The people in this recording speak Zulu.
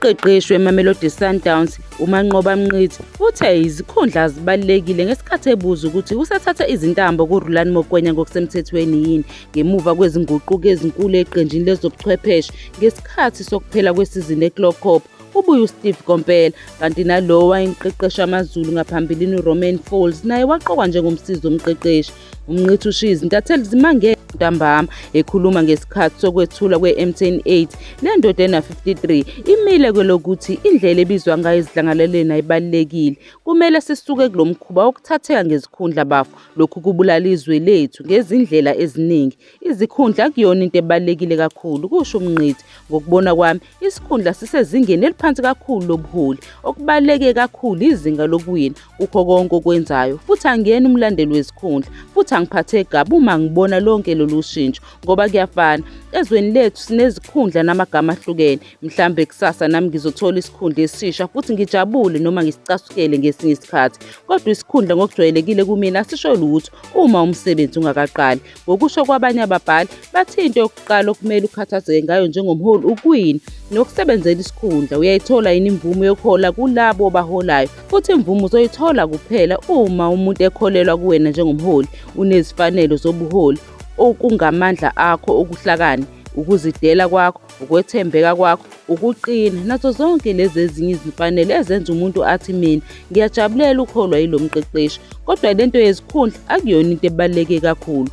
Umqeqeshi weMamelodi Sundowns uManqoba Mnqithi uthe izikhundla zibalulekile ngesikhathi ebuza ukuthi usathatha izintambo kuRhulani Mokwena ngokusemthethweni yini ngemuva kwezinguquko ezinkulu eqenjini lezobuchwepheshe ngesikhathi sokuphela kwesizini eClough Cup. Ubuye uSteve Komphela kanti nalowo wayengqeqesha amaZulu ngaphambilini uRomain Folz naye waqokwa njengomsizi womqeqeshi. Mnqithi ushiya izintatheli zimangele ntambama ekhuluma ngesikhathi sokwethula kwe-M10 8 le ndoda ena-53 imile kwelokuthi indlela ebizwa ngayo izidlangalaleni ayibalulekile. Kumele sisuke kulo mkhuba wokuthatheka ngezikhundla bafo. Lokhu kubulala izwe lethu ngezindlela eziningi. Izikhundla akuyona into ebalulekile kakhulu kusho Mnqithi. Ngokubona kwami isikhundla sisezingeni eliphansi kakhulu lobuholi. Okubaluleke kakhulu izinga lokuwina kukho konke okwenzayo futhi angiyena umlandeli wezikhundla futhi angiphatheki kabi uma ngibona lonke lolu shintsho ngoba kuyafana. Ezweni lethu sinezikhundla namagama ahlukene. Mhlambe kusasa nami ngizothola isikhundla esisha futhi ngijabule noma ngisicasukele ngesinye isikhathi. Kodwa isikhundla ngokujwayelekile kumina asisho lutho uma umsebenzi ungakaqali. Ngokusho kwabanye ababhali bathi into yokuqala okumele ukhathazeke ngayo njengomholi ukuwina nokusebenzela isikhundla. Uyayithola yini imvume yokuhola kulabo obaholayo futhi imvume uzoyithola kuphela uma umuntu ekholelwa kuwena njengomholi unezifanelo zobuholi okungamandla akho okuhlakani, ukuzidela kwakho, ukwethembeka kwakho, ukuqina nazo zonke lezi ezinye izifanele ezenza umuntu athi mina ngiyajabulela ukholwa yilo mqeqeshi. Kodwa lento yezikhundla akuyona into ebaluleke kakhulu.